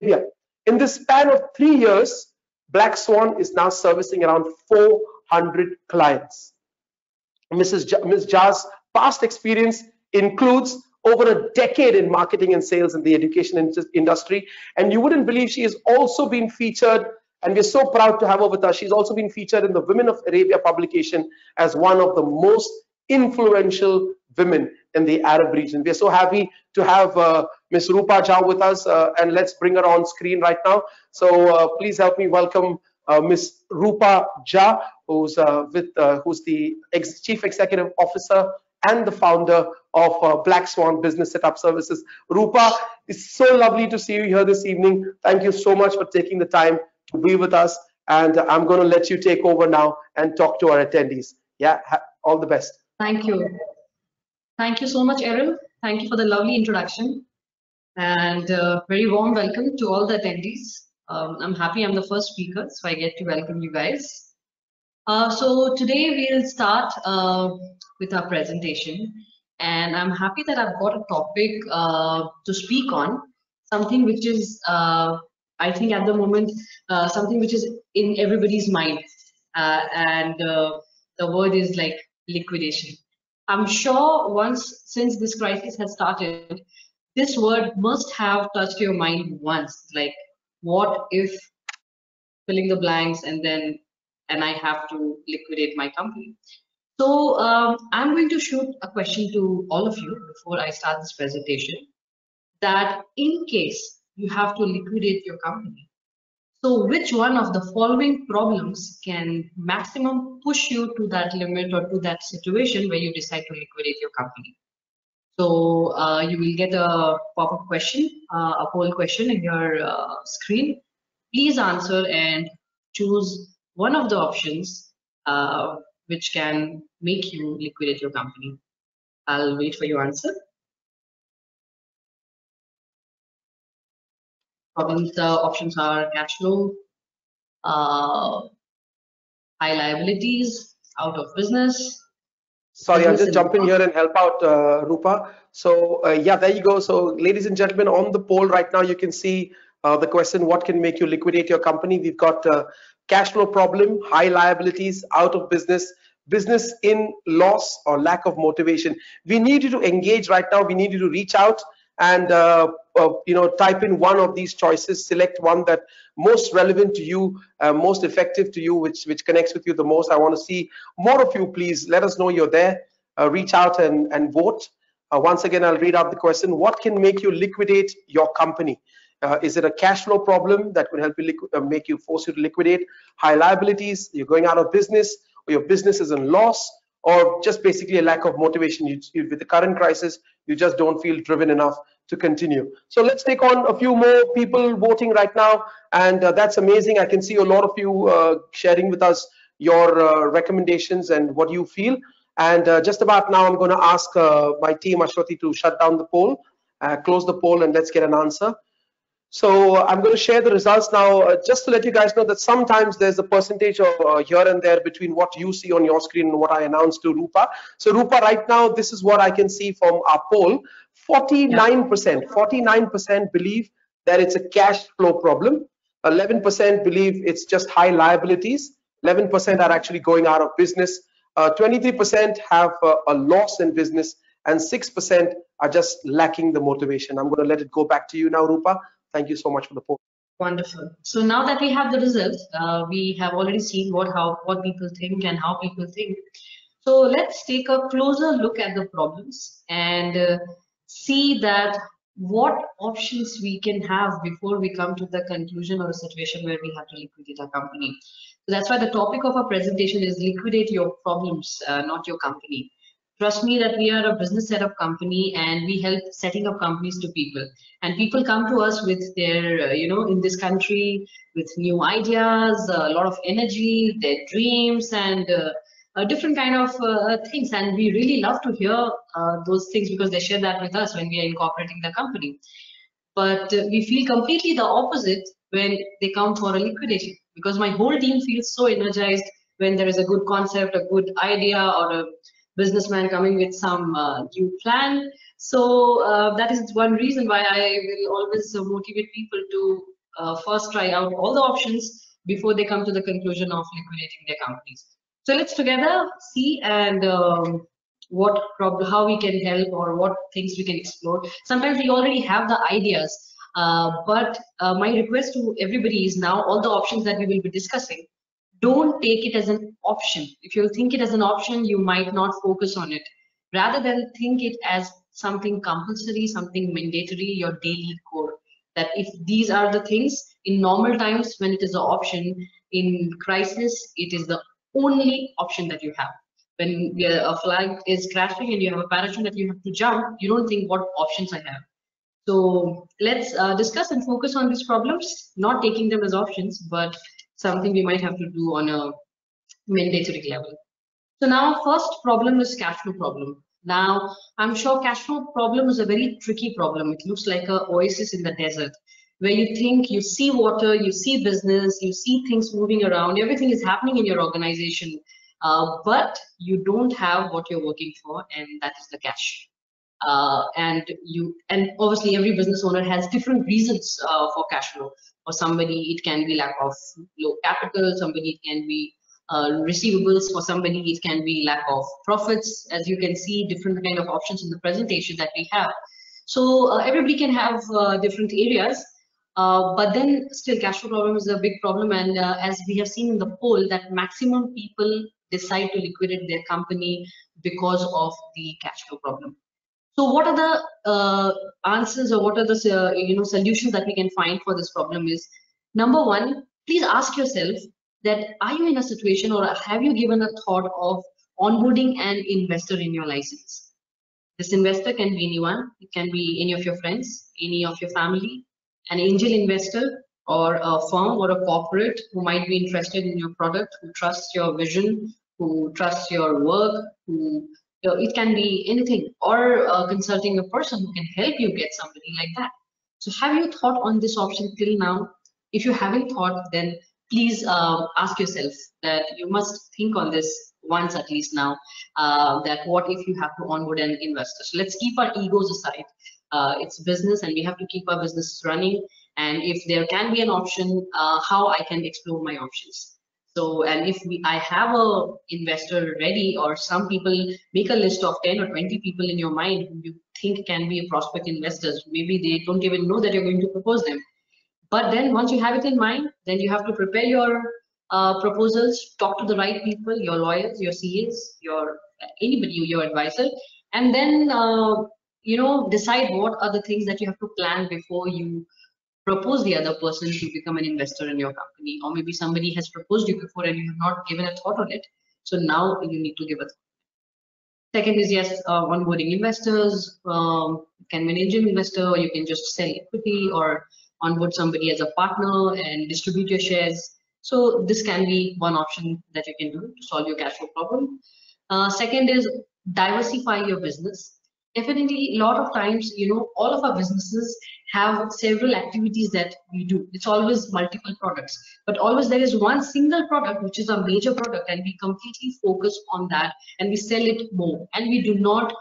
Arabia. In the span of 3 years, Black Swan is now servicing around 400 clients. Ms. Jha's past experience includes over a decade in marketing and sales in the education industry. And you wouldn't believe she has also been featured, and we're so proud to have her with us. She's also been featured in the Women of Arabia publication as one of the most influential women in the Arab region. We're so happy to have Ms. Rupa Jha with us, and let's bring her on screen right now. So please help me welcome Ms. Rupa Jha, who's the Chief Executive Officer and the founder of Black Swan Business Setup Services. Rupa, it's so lovely to see you here this evening. Thank you so much for taking the time to be with us. And I'm going to let you take over now and talk to our attendees. Yeah, all the best. Thank you. Thank you so much, Errol. Thank you for the lovely introduction. And very warm welcome to all the attendees. I'm happy I'm the first speaker, so I get to welcome you guys. So today we'll start with our presentation, and I'm happy that I've got a topic to speak on, something which is, I think at the moment, something which is in everybody's mind, and the word is like liquidation. I'm sure since this crisis has started, this word must have touched your mind once, like, what if filling the blanks and I have to liquidate my company. So I'm going to shoot a question to all of you before I start this presentation, that in case you have to liquidate your company, so which one of the following problems can maximum push you to that limit or to that situation where you decide to liquidate your company? So you will get a pop-up question, a poll question in your screen. Please answer and choose one of the options which can make you liquidate your company. I'll wait for your answer. Probably the options are cash flow, high liabilities, out of business. Sorry, I'll just jump in here and help out, Rupa. So yeah, there you go. So ladies and gentlemen, on the poll right now, you can see the question, what can make you liquidate your company? We've got cash flow problem, high liabilities, out of business, business in loss, or lack of motivation. We need you to engage right now. We need you to reach out and type in one of these choices, select one that most relevant to you, most effective to you, which connects with you the most. I want to see more of you. Please let us know you're there. Reach out and vote. Once again, I'll read out the question. What can make you liquidate your company? Is it a cash flow problem that will help you force you to liquidate? High liabilities, you're going out of business, or your business is in loss, or just basically a lack of motivation. With the current crisis, you just don't feel driven enough to continue. So let's take on a few more people voting right now, and that's amazing. I can see a lot of you sharing with us your recommendations and what you feel. And just about now, I'm going to ask my team, Ashwati, to shut down the poll, close the poll, and let's get an answer. So I'm going to share the results now, just to let you guys know that sometimes there's a percentage of here and there between what you see on your screen and what I announced to Rupa. So Rupa, right now, this is what I can see from our poll. 49% believe that it's a cash flow problem. 11% believe it's just high liabilities. 11% are actually going out of business. 23% have a loss in business, and 6% are just lacking the motivation. I'm going to let it go back to you now, Rupa. Thank you so much for the poll. Wonderful. So now that we have the results, we have already seen what people think and how people think. So let's take a closer look at the problems and see that what options we can have before we come to the conclusion or a situation where we have to liquidate our company. So that's why the topic of our presentation is liquidate your problems, not your company. Trust me that we are a business setup company and we help setting up companies to people. And people come to us with their, in this country, with new ideas, a lot of energy, their dreams, and different kind of things. And we really love to hear those things because they share that with us when we are incorporating the company. But we feel completely the opposite when they come for a liquidation, because my whole team feels so energized when there is a good concept, a good idea, or a businessman coming with some new plan. So that is one reason why I will always motivate people to first try out all the options before they come to the conclusion of liquidating their companies. So let's together see and how we can help or what things we can explore. Sometimes we already have the ideas, but my request to everybody is now all the options that we will be discussing, don't take it as an option. If you think it as an option, you might not focus on it. Rather than think it as something compulsory, something mandatory, your daily core. That if these are the things in normal times when it is an option, in crisis, it is the only option that you have. When a flag is crashing and you have a parachute that you have to jump, you don't think what options I have. So let's discuss and focus on these problems, not taking them as options, but something we might have to do on a mandatory level. So now first problem is cash flow problem. Now I'm sure cash flow problem is a very tricky problem. It looks like an oasis in the desert where you think you see water, you see business, you see things moving around, everything is happening in your organization, but you don't have what you're working for, and that is the cash. And obviously every business owner has different reasons for cash flow. For somebody it can be lack of low capital, somebody it can be receivables, for somebody it can be lack of profits. As you can see, different kind of options in the presentation that we have. So everybody can have different areas, but then still cash flow problem is a big problem, and as we have seen in the poll that maximum people decide to liquidate their company because of the cash flow problem. So what are the answers, or what are the solutions that we can find for this problem is, number one, please ask yourself that are you in a situation or have you given a thought of onboarding an investor in your license? This investor can be anyone. It can be any of your friends, any of your family, an angel investor, or a firm or a corporate who might be interested in your product, who trusts your vision, who trusts your work, who it can be anything, or consulting a person who can help you get somebody like that. So have you thought on this option till now? If you haven't thought, then please ask yourself that you must think on this once at least now, that what if you have to onboard an investor. So let's keep our egos aside. It's business and we have to keep our business running, and if there can be an option, how I can explore my options. So, and if I have a investor ready, or some people, make a list of 10 or 20 people in your mind who you think can be prospect investors. Maybe they don't even know that you're going to propose them. But then once you have it in mind, then you have to prepare your proposals, talk to the right people, your lawyers, your CAs, your anybody, your advisor, and then decide what are the things that you have to plan before you propose the other person to become an investor in your company. Or maybe somebody has proposed you before and you have not given a thought on it, so now you need to give a thought. Second is, yes, onboarding investors. Can be an angel investor, or you can just sell equity, or onboard somebody as a partner and distribute your shares. So this can be one option that you can do to solve your cash flow problem. Second is diversify your business. Definitely, a lot of times, all of our businesses have several activities that we do. It's always multiple products, but always there is one single product which is a major product, and we completely focus on that and we sell it more, and we do not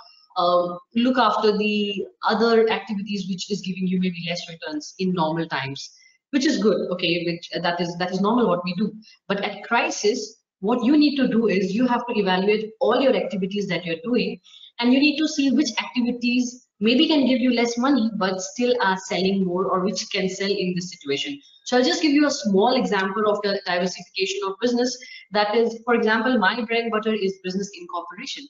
look after the other activities which is giving you maybe less returns in normal times, which is good. Okay, which that is normal what we do. But at crisis, what you need to do is you have to evaluate all your activities that you're doing, and you need to see which activities maybe can give you less money but still are selling more, or which can sell in this situation. So I'll just give you a small example of the diversification of business. That is, for example, my bread and butter is business incorporation,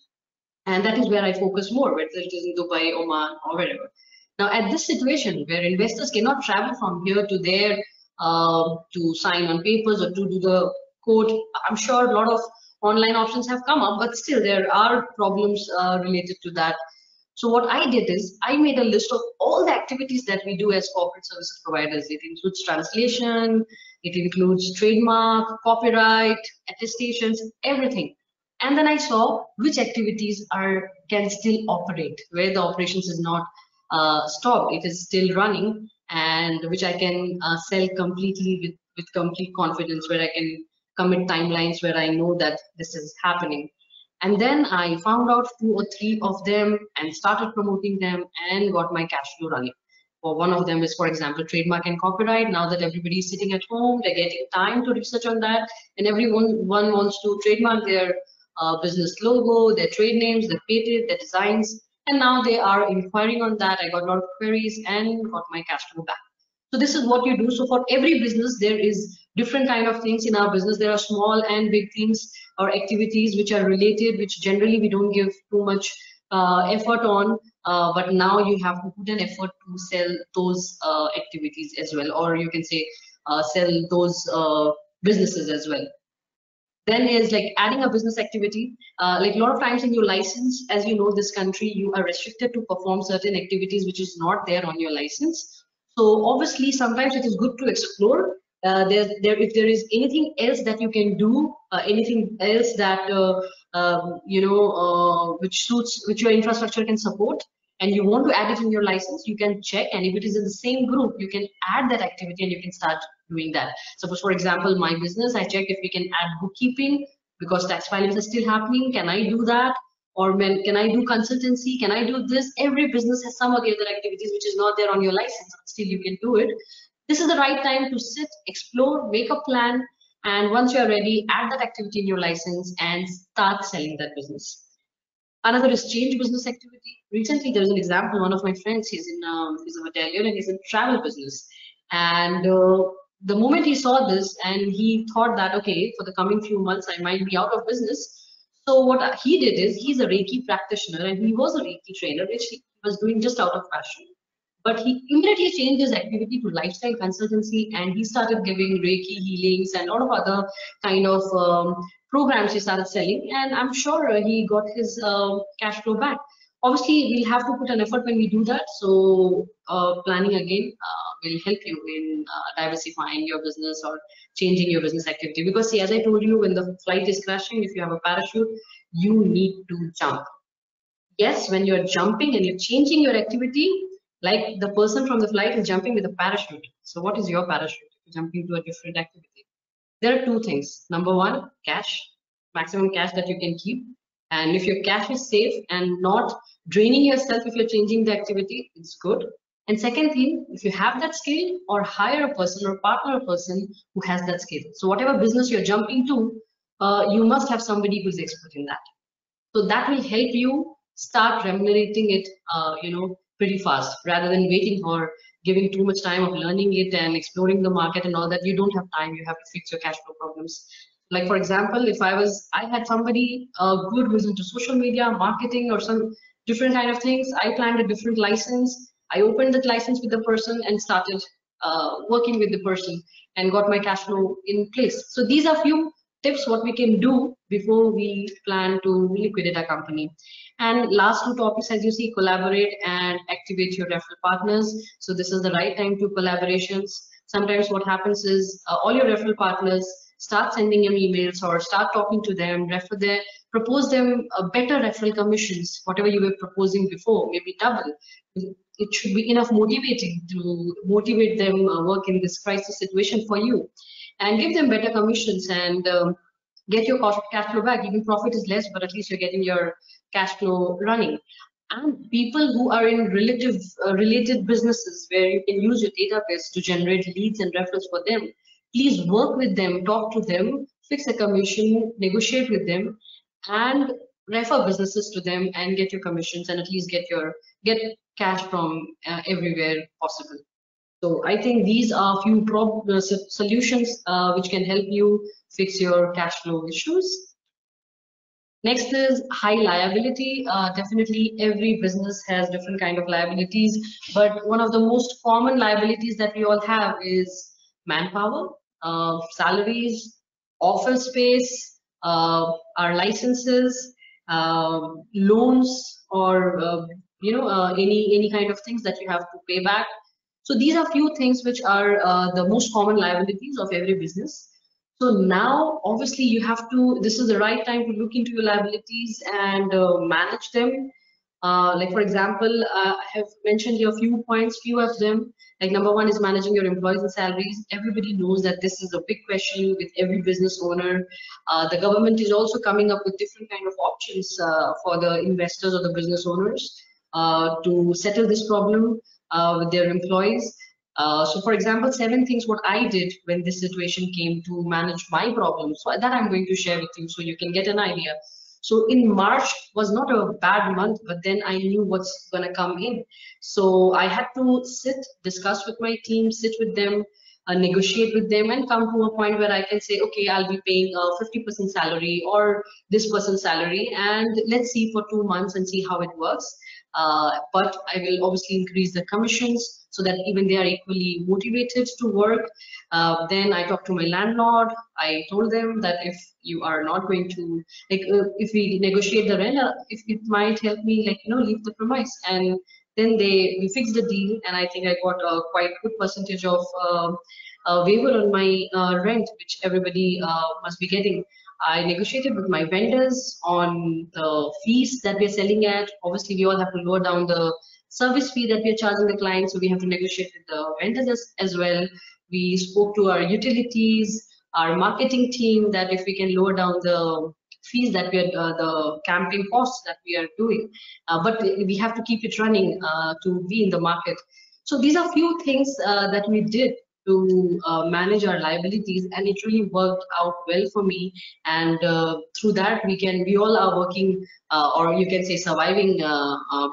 and that is where I focus more, whether it is in Dubai, Oman, or wherever. Now, at this situation where investors cannot travel from here to there to sign on papers or to do the quote, I'm sure a lot of online options have come up, but still there are problems related to that. So what I did is I made a list of all the activities that we do as corporate services providers. It includes translation, it includes trademark, copyright, attestations, everything. And then I saw which activities can still operate, where the operations is not stopped, it is still running, and which I can sell completely with complete confidence, where I can commit timelines, where I know that this is happening. And then I found out 2 or 3 of them and started promoting them and got my cash flow running. or one of them is, for example, trademark and copyright. Now that everybody is sitting at home, they're getting time to research on that, and everyone wants to trademark their business logo, their trade names, their patent, their designs, and now they are inquiring on that. I got a lot of queries and got my cash flow back. So this is what you do. So for every business, there is different kind of things in our business. There are small and big things or activities which are related, which generally we don't give too much effort on. But now you have to put an effort to sell those activities as well, or you can say sell those businesses as well. Then is like adding a business activity. Like a lot of times in your license, as you know, this country, you are restricted to perform certain activities which is not there on your license. So obviously, sometimes it is good to explore. If there is anything else that you can do, anything else that which your infrastructure can support, and you want to add it in your license, you can check. And if it is in the same group, you can add that activity and you can start doing that. Suppose, for example, my business, I check if we can add bookkeeping because tax filings are still happening. Can I do that? Or can I do consultancy? Can I do this? Every business has some other activities which is not there on your license, but still you can do it. This is the right time to sit, explore, make a plan, and once you're ready, add that activity in your license and start selling that business. Another is change business activity. Recently, there was an example. One of my friends, he's a hotelier and he's in travel business. And the moment he saw this, and he thought that, okay, for the coming few months, I might be out of business. So what he did is, he's a Reiki practitioner and he was a Reiki trainer, which he was doing just out of passion. But he immediately changed his activity to lifestyle consultancy, and he started giving Reiki healings and a lot of other kind of programs he started selling. And I'm sure he got his cash flow back. Obviously, we'll have to put an effort when we do that. So planning again will help you in diversifying your business or changing your business activity. Because see, as I told you, when the flight is crashing, if you have a parachute, you need to jump. Yes, when you're jumping and you're changing your activity, like the person from the flight is jumping with a parachute. So what is your parachute? You're jumping to a different activity. There are two things. Number one, cash, maximum cash that you can keep. And if your cash is safe and not draining yourself if you're changing the activity, it's good. And second thing, if you have that skill, or hire a person or partner a person who has that skill. So whatever business you're jumping to, you must have somebody who's expert in that. So that will help you start remunerating it, pretty fast, rather than waiting for giving too much time of learning it and exploring the market and all that. You don't have time. You have to fix your cash flow problems. Like for example, if I had somebody good who's into social media marketing or some different kind of things, I planned a different license. I opened that license with the person and started working with the person and got my cash flow in place. So these are few tips what we can do before we plan to liquidate our company. And last two topics, as you see, collaborate and activate your referral partners. So this is the right time to collaborations. Sometimes what happens is all your referral partners start sending them emails or start talking to them, propose them better referral commissions, whatever you were proposing before, maybe double. It should be enough motivating to motivate them work in this crisis situation for you, and give them better commissions and get your cash flow back. Even profit is less, but at least you're getting your cash flow running. And people who are in related businesses where you can use your database to generate leads and referrals for them, please work with them, talk to them, fix a commission, negotiate with them, and refer businesses to them and get your commissions, and at least get cash from everywhere possible. So I think these are few solutions which can help you fix your cash flow issues. Next is high liability. Definitely every business has different kind of liabilities, but one of the most common liabilities that we all have is manpower, salaries, office space, our licenses, loans, or any kind of things that you have to pay back. So these are few things which are the most common liabilities of every business. So now, obviously, this is the right time to look into your liabilities and manage them. Like for example, I have mentioned here a few points, few of them. Like number one is managing your employees and salaries. Everybody knows that this is a big question with every business owner. The government is also coming up with different kind of options for the investors or the business owners to settle this problem. with their employees. So for example, 7 things what I did when this situation came to manage my problems. So that I'm going to share with you so you can get an idea. So in March was not a bad month, but then I knew what's gonna come in. So I had to sit, discuss with my team, sit with them, negotiate with them, and come to a point where I can say, okay, I'll be paying a 50% salary or this person's salary, and let's see for 2 months and see how it works. But I will obviously increase the commissions so that even they are equally motivated to work. Then I talked to my landlord. I told them that if you are not going to, like, if we negotiate the rent, if it might help me, like, leave the premise. And then we fixed the deal, and I think I got a quite good percentage of waiver on my rent, which everybody must be getting. I negotiated with my vendors on the fees that we're selling at. Obviously, we all have to lower down the service fee that we're charging the client, so we have to negotiate with the vendors as well. We spoke to our utilities, our marketing team, that if we can lower down the fees that we are, the campaign costs that we are doing, but we have to keep it running to be in the market. So these are few things that we did to manage our liabilities, and it really worked out well for me. And through that, we all are working, or you can say surviving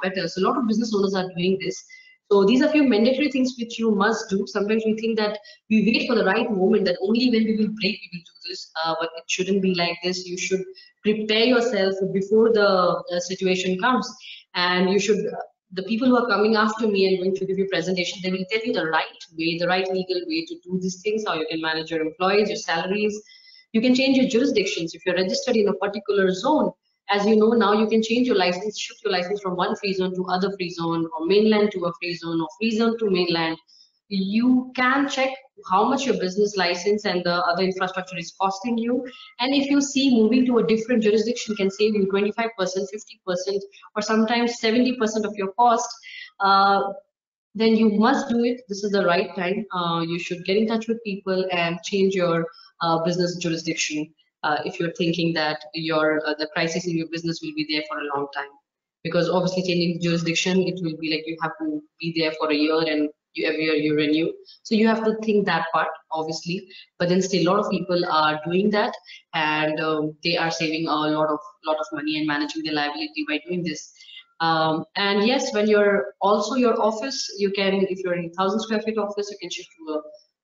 better. So a lot of business owners are doing this. So these are few mandatory things which you must do. Sometimes we think that we wait for the right moment, that only when we will break we will do this, but it shouldn't be like this. You should prepare yourself before the situation comes, and you should. The people who are coming after me and going to give you presentation, they will tell you the right way, the right legal way to do these things, how you can manage your employees, your salaries. You can change your jurisdictions. If you're registered in a particular zone, as you know, now you can change your license, shift your license from one free zone to other free zone, or mainland to a free zone, or free zone to mainland. You can check how much your business license and the other infrastructure is costing you. And if you see moving to a different jurisdiction can save you 25%, 50%, or sometimes 70% of your cost, then you must do it. This is the right time. You should get in touch with people and change your business jurisdiction if you're thinking that the crisis in your business will be there for a long time. Because obviously changing jurisdiction, it will be like you have to be there for a year, and every year you renew. So you have to think that part, obviously. But then still, a lot of people are doing that, and they are saving a lot of money and managing their liability by doing this. And yes, when you're also your office, you can, if you're in 1,000 square feet office, you can shift to a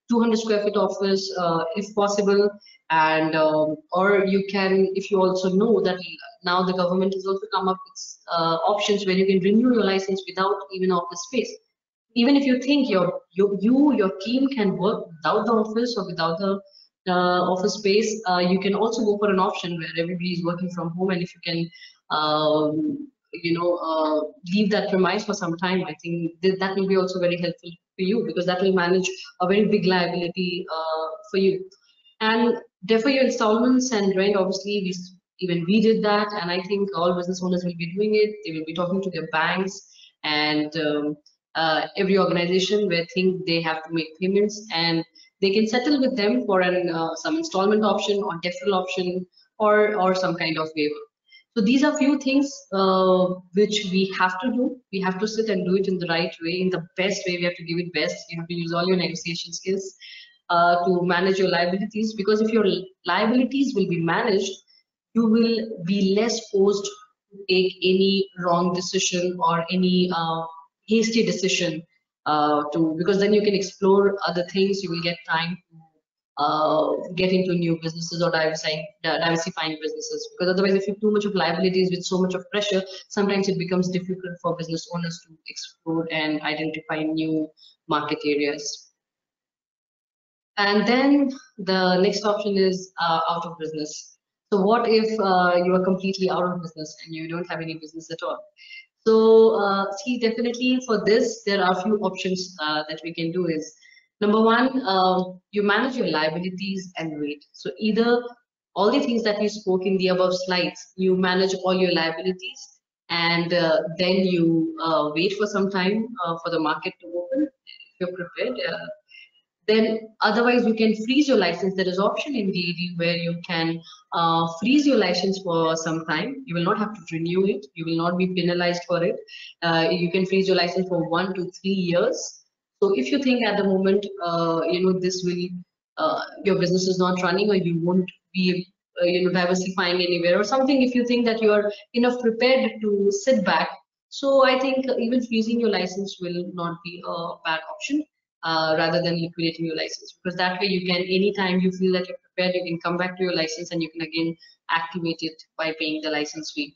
200 square feet office if possible. And or you can, if you also know that now the government has also come up with options where you can renew your license without even office space. Even if you think your team can work without the office or without the office space, you can also go for an option where everybody is working from home, and if you can leave that premise for some time, I think that will be also very helpful for you, because that will manage a very big liability for you. And defer your installments and rent, obviously even we did that, and I think all business owners will be doing it. They will be talking to their banks and every organization where think they have to make payments, and they can settle with them for some installment option or deferral option, or some kind of waiver. So these are few things which we have to do. We have to sit and do it in the right way, in the best way. We have to give it best. You have to use all your negotiation skills to manage your liabilities, because if your liabilities will be managed, you will be less forced to take any wrong decision or any hasty decision because then you can explore other things. You will get time to get into new businesses or diversifying businesses, because otherwise if you have too much of liabilities with so much of pressure, sometimes it becomes difficult for business owners to explore and identify new market areas. And then the next option is out of business. So what if you are completely out of business and you don't have any business at all? So see, definitely for this, there are a few options that we can do is, number one, you manage your liabilities and wait. So either all the things that we spoke in the above slides, you manage all your liabilities, and then you wait for some time for the market to open if you're prepared. then otherwise you can freeze your license. There is option in DAD where you can freeze your license for some time. You will not have to renew it. You will not be penalized for it. You can freeze your license for 1 to 3 years. So if you think at the moment, this will, your business is not running or you won't be, diversifying anywhere or something, if you think that you are enough prepared to sit back, so I think even freezing your license will not be a bad option, rather than liquidating your license, because that way you can, anytime you feel that you're prepared, you can come back to your license and you can again activate it by paying the license fee,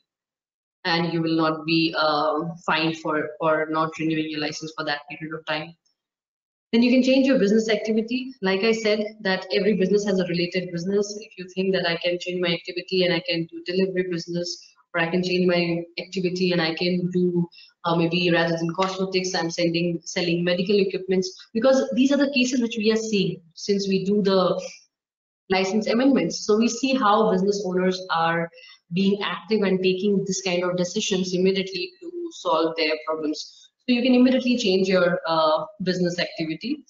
and you will not be fined for not renewing your license for that period of time. Then you can change your business activity. Like I said, that every business has a related business. If you think that I can change my activity and I can do delivery business, or I can change my activity and I can do, maybe rather than cosmetics, I'm selling medical equipments, because these are the cases which we are seeing since we do the license amendments. So we see how business owners are being active and taking this kind of decisions immediately to solve their problems. So you can immediately change your business activity.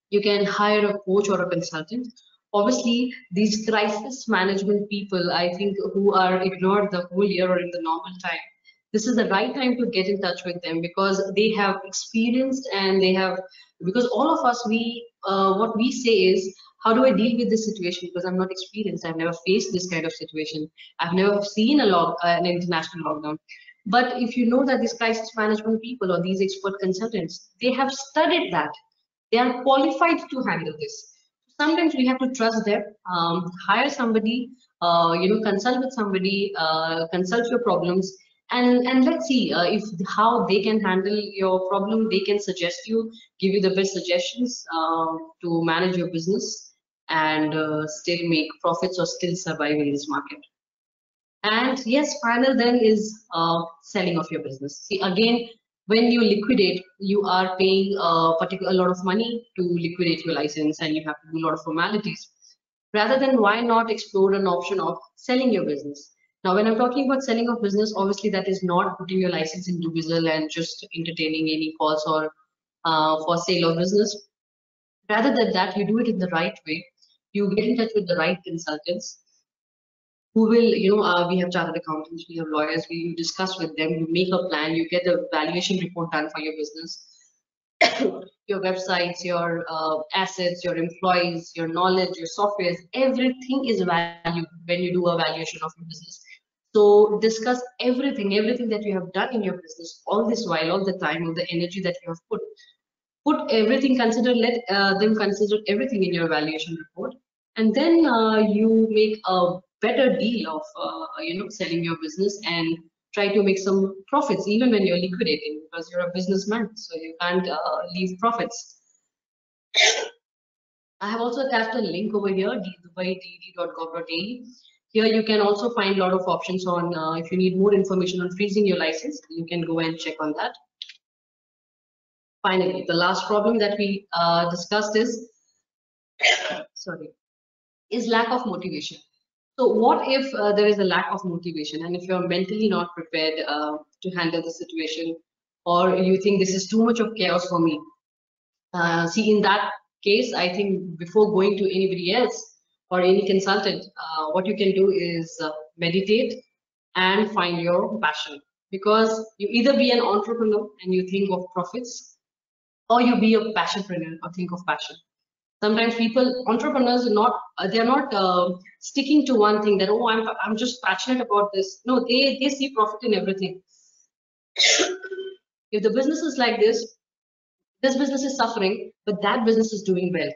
You can hire a coach or a consultant. Obviously, these crisis management people, I think, who are ignored the whole year or in the normal time, this is the right time to get in touch with them, because they have experienced and they have, because all of us, what we say is, how do I deal with this situation? Because I'm not experienced. I've never faced this kind of situation. I've never seen an international lockdown. But if you know that these crisis management people or these expert consultants, they have studied that, they are qualified to handle this. Sometimes we have to trust them, hire somebody, consult with somebody, consult your problems, and let's see if how they can handle your problem. They can suggest you, give you the best suggestions to manage your business and still make profits or still survive in this market. And yes, final then is selling of your business. See, again, when you liquidate, you are paying a lot of money to liquidate your license, and you have to do a lot of formalities. Rather than, why not explore an option of selling your business? Now, when I'm talking about selling of business, obviously that is not putting your license into Whistle and just entertaining any calls or for sale of business. Rather than that, you do it in the right way. You get in touch with the right consultants who will, we have chartered accountants, we have lawyers, we discuss with them, you make a plan, you get a valuation report done for your business, your websites, your assets, your employees, your knowledge, your softwares, everything is valued when you do a valuation of your business. So discuss everything that you have done in your business, all this while, all the time, all the energy that you have put everything, let them consider everything in your valuation report, and then you make a better deal of selling your business and try to make some profits even when you're liquidating, because you're a businessman, so you can't leave profits. I have also attached a link over here, dubai.gov.au. Here you can also find a lot of options on, if you need more information on freezing your license, you can go and check on that. Finally, the last problem that we discussed is, is lack of motivation. So what if there is a lack of motivation, and if you're mentally not prepared to handle the situation, or you think this is too much of chaos for me? See, in that case, I think before going to anybody else or any consultant, what you can do is meditate and find your passion. Because you either be an entrepreneur and you think of profits, or you be a passionpreneur or think of passion. Sometimes entrepreneurs are not, they're not sticking to one thing, that, oh, I'm just passionate about this. No, they see profit in everything. If the business is like this business is suffering, but that business is doing well.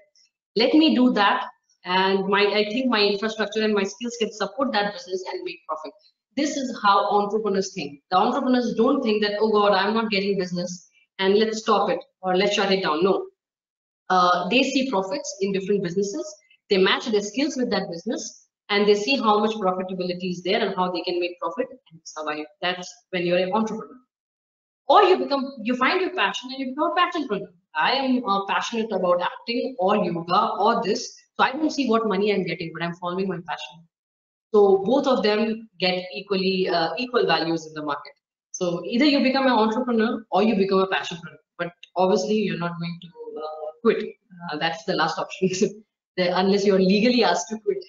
Let me do that, and I think my infrastructure and my skills can support that business and make profit. This is how entrepreneurs think. The entrepreneurs don't think that, oh God, I'm not getting business and let's stop it or let's shut it down. No. They see profits in different businesses. They match their skills with that business, and they see how much profitability is there and how they can make profit and survive. That's when you're an entrepreneur. Or you find your passion and you become a passionpreneur. I am passionate about acting or yoga or this, so I don't see what money I'm getting, but I'm following my passion. So both of them get equal values in the market. So either you become an entrepreneur or you become a passionpreneur, but obviously you're not going to quit That's the last option, unless you're legally asked to quit.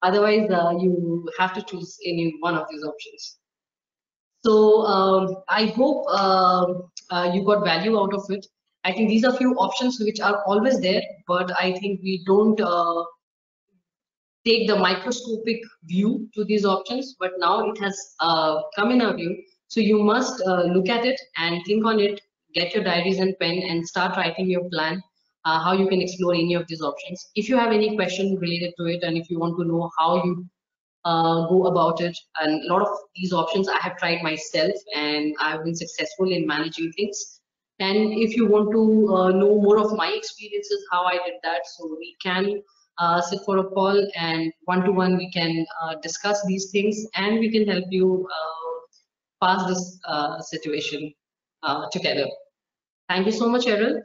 Otherwise, you have to choose any one of these options. So I hope you got value out of it. I think these are few options which are always there, but I think we don't take the microscopic view to these options, but now it has come in our view. So you must look at it and think on it, get your diaries and pen and start writing your plan, how you can explore any of these options. If you have any question related to it and if you want to know how you go about it, and a lot of these options I have tried myself and I've been successful in managing things. And if you want to know more of my experiences, how I did that, so we can sit for a call and one-to-one we can discuss these things and we can help you pass this situation together. Thank you so much, Errol.